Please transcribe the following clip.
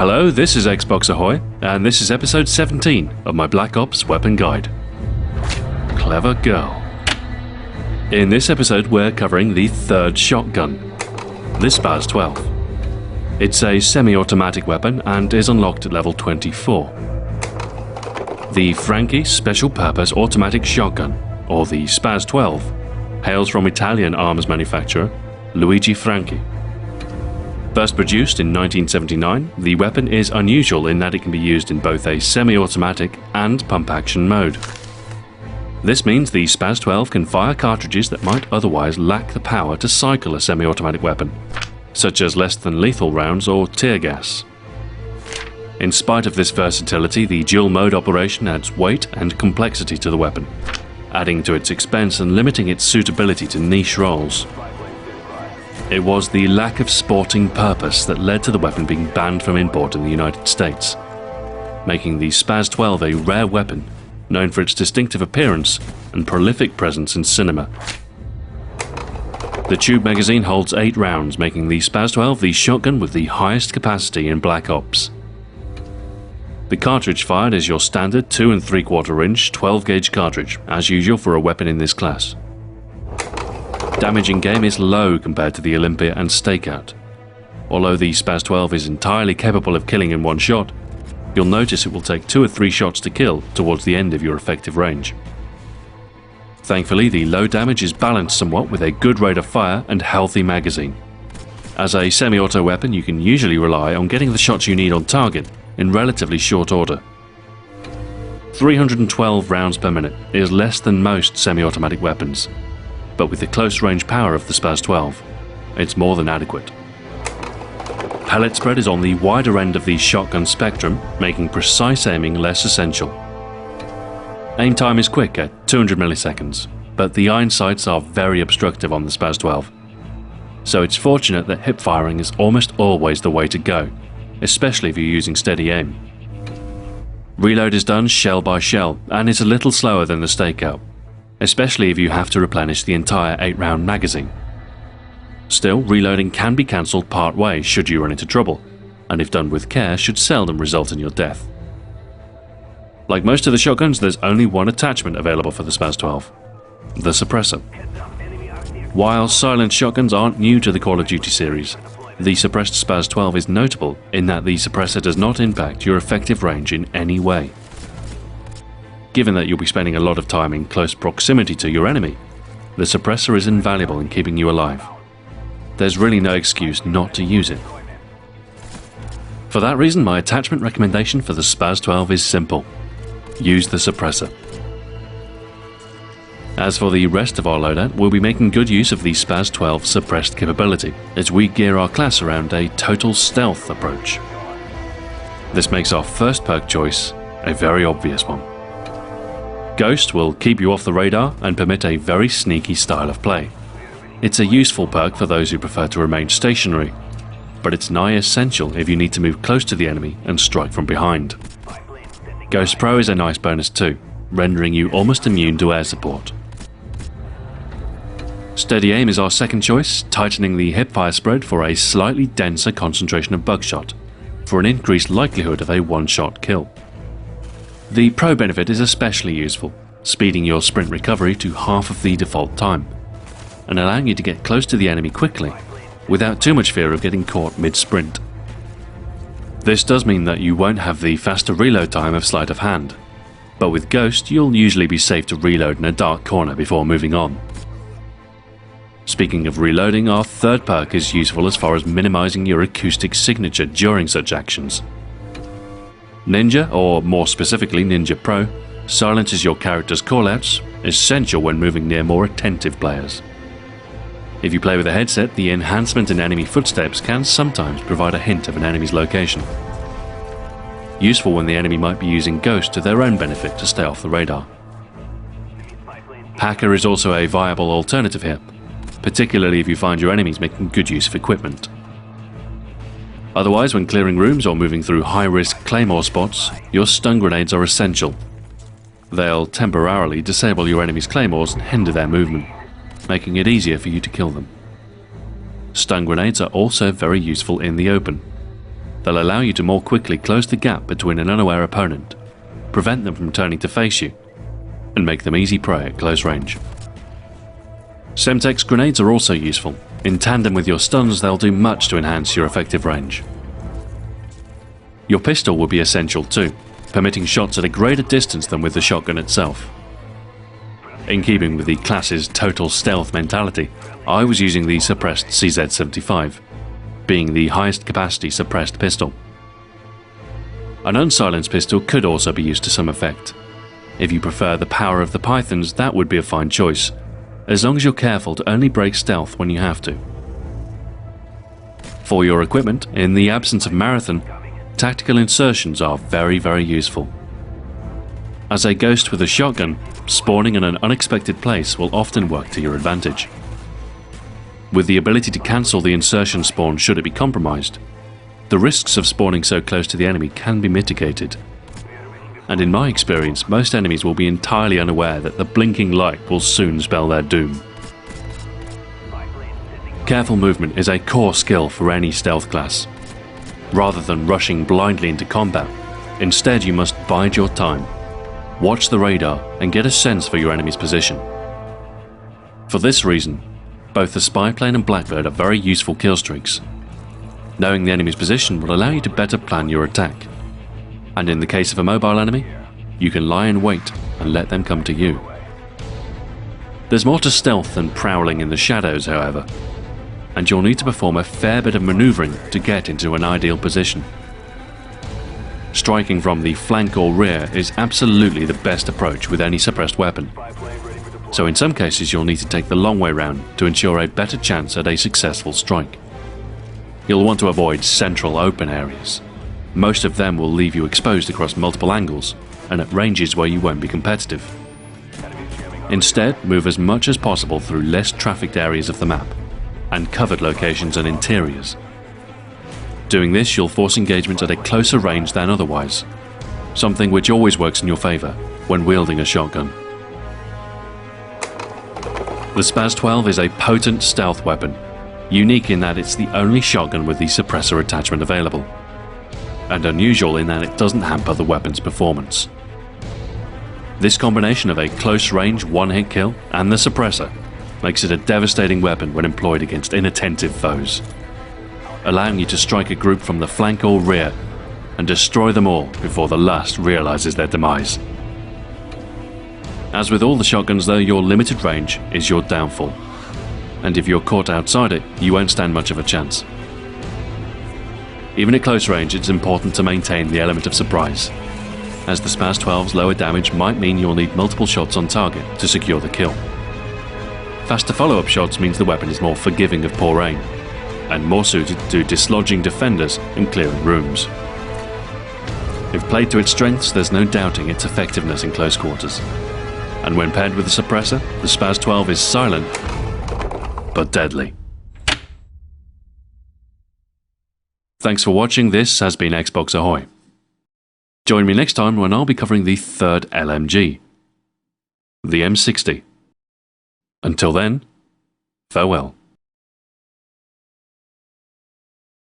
Hello, this is Xbox Ahoy, and this is episode 17 of my Black Ops weapon guide. Clever girl. In this episode we're covering the third shotgun, the SPAS12. It's a semi-automatic weapon and is unlocked at level 24. The Franchi Special Purpose Automatic Shotgun, or the SPAS12, hails from Italian arms manufacturer Luigi Franchi. First produced in 1979, the weapon is unusual in that it can be used in both a semi-automatic and pump-action mode. This means the SPAS12 can fire cartridges that might otherwise lack the power to cycle a semi-automatic weapon, such as less than lethal rounds or tear gas. In spite of this versatility, the dual-mode operation adds weight and complexity to the weapon, adding to its expense and limiting its suitability to niche roles. It was the lack of sporting purpose that led to the weapon being banned from import in the United States, making the SPAS12 a rare weapon, known for its distinctive appearance and prolific presence in cinema. The tube magazine holds 8 rounds, making the SPAS12 the shotgun with the highest capacity in Black Ops. The cartridge fired is your standard 2 3/4 inch 12-gauge cartridge, as usual for a weapon in this class. Damage in game is low compared to the Olympia and Stakeout. Although the SPAS12 is entirely capable of killing in one shot, you'll notice it will take 2 or 3 shots to kill towards the end of your effective range. Thankfully, the low damage is balanced somewhat with a good rate of fire and healthy magazine. As a semi-auto weapon, you can usually rely on getting the shots you need on target in relatively short order. 312 rounds per minute is less than most semi-automatic weapons, but with the close-range power of the SPAS12, it's more than adequate. Pellet spread is on the wider end of the shotgun spectrum, making precise aiming less essential. Aim time is quick at 200 milliseconds, but the iron sights are very obstructive on the SPAS12, so it's fortunate that hip firing is almost always the way to go, especially if you're using steady aim. Reload is done shell by shell, and is a little slower than the Stakeout, especially if you have to replenish the entire 8-round magazine. Still, reloading can be cancelled part way should you run into trouble, and if done with care should seldom result in your death. Like most of the shotguns, there's only one attachment available for the SPAS12, the suppressor. While silent shotguns aren't new to the Call of Duty series, the suppressed SPAS12 is notable in that the suppressor does not impact your effective range in any way. Given that you'll be spending a lot of time in close proximity to your enemy, the suppressor is invaluable in keeping you alive. There's really no excuse not to use it. For that reason, my attachment recommendation for the SPAS12 is simple: use the suppressor. As for the rest of our loadout, we'll be making good use of the SPAS12 suppressed capability, as we gear our class around a total stealth approach. This makes our first perk choice a very obvious one. Ghost will keep you off the radar and permit a very sneaky style of play. It's a useful perk for those who prefer to remain stationary, but it's nigh essential if you need to move close to the enemy and strike from behind. Ghost Pro is a nice bonus too, rendering you almost immune to air support. Steady aim is our second choice, tightening the hipfire spread for a slightly denser concentration of buckshot, for an increased likelihood of a one-shot kill. The Pro benefit is especially useful, speeding your sprint recovery to half of the default time, and allowing you to get close to the enemy quickly, without too much fear of getting caught mid-sprint. This does mean that you won't have the faster reload time of sleight of hand, but with Ghost you'll usually be safe to reload in a dark corner before moving on. Speaking of reloading, our third perk is useful as far as minimizing your acoustic signature during such actions. Ninja, or more specifically Ninja Pro, silences your character's callouts, essential when moving near more attentive players. If you play with a headset, the enhancement in enemy footsteps can sometimes provide a hint of an enemy's location. Useful when the enemy might be using Ghost to their own benefit to stay off the radar. Hacker is also a viable alternative here, particularly if you find your enemies making good use of equipment. Otherwise, when clearing rooms or moving through high-risk claymore spots, your stun grenades are essential. They'll temporarily disable your enemy's claymores and hinder their movement, making it easier for you to kill them. Stun grenades are also very useful in the open. they'll allow you to more quickly close the gap between an unaware opponent, prevent them from turning to face you, and make them easy prey at close range. Semtex grenades are also useful. In tandem with your stuns, they'll do much to enhance your effective range. Your pistol will be essential too, permitting shots at a greater distance than with the shotgun itself. In keeping with the class's total stealth mentality, I was using the suppressed CZ75, being the highest capacity suppressed pistol. An unsilenced pistol could also be used to some effect. If you prefer the power of the Pythons, that would be a fine choice, as long as you're careful to only break stealth when you have to. For your equipment, in the absence of Marathon, tactical insertions are very useful. As a ghost with a shotgun, spawning in an unexpected place will often work to your advantage. With the ability to cancel the insertion spawn should it be compromised, the risks of spawning so close to the enemy can be mitigated. And in my experience, most enemies will be entirely unaware that the blinking light will soon spell their doom. Careful movement is a core skill for any stealth class. Rather than rushing blindly into combat, instead you must bide your time, watch the radar and get a sense for your enemy's position. For this reason, both the spy plane and Blackbird are very useful kill streaks. Knowing the enemy's position will allow you to better plan your attack. And in the case of a mobile enemy, you can lie in wait and let them come to you. There's more to stealth than prowling in the shadows, however, and you'll need to perform a fair bit of maneuvering to get into an ideal position. Striking from the flank or rear is absolutely the best approach with any suppressed weapon, so in some cases you'll need to take the long way round to ensure a better chance at a successful strike. You'll want to avoid central open areas. Most of them will leave you exposed across multiple angles and at ranges where you won't be competitive. Instead, move as much as possible through less trafficked areas of the map and covered locations and interiors. Doing this, you'll force engagement at a closer range than otherwise, something which always works in your favour when wielding a shotgun. The SPAS12 is a potent stealth weapon, unique in that it's the only shotgun with the suppressor attachment available, and unusual in that it doesn't hamper the weapon's performance. This combination of a close-range one-hit kill and the suppressor makes it a devastating weapon when employed against inattentive foes, allowing you to strike a group from the flank or rear and destroy them all before the last realizes their demise. As with all the shotguns though, your limited range is your downfall, and if you're caught outside it, you won't stand much of a chance. Even at close range, it's important to maintain the element of surprise, as the SPAS12's lower damage might mean you'll need multiple shots on target to secure the kill. Faster follow-up shots means the weapon is more forgiving of poor aim, and more suited to dislodging defenders and clearing rooms. If played to its strengths, there's no doubting its effectiveness in close quarters, and when paired with the suppressor, the SPAS12 is silent, but deadly. Thanks for watching. This has been Xbox Ahoy. Join me next time when I'll be covering the third LMG, the M60. Until then, farewell.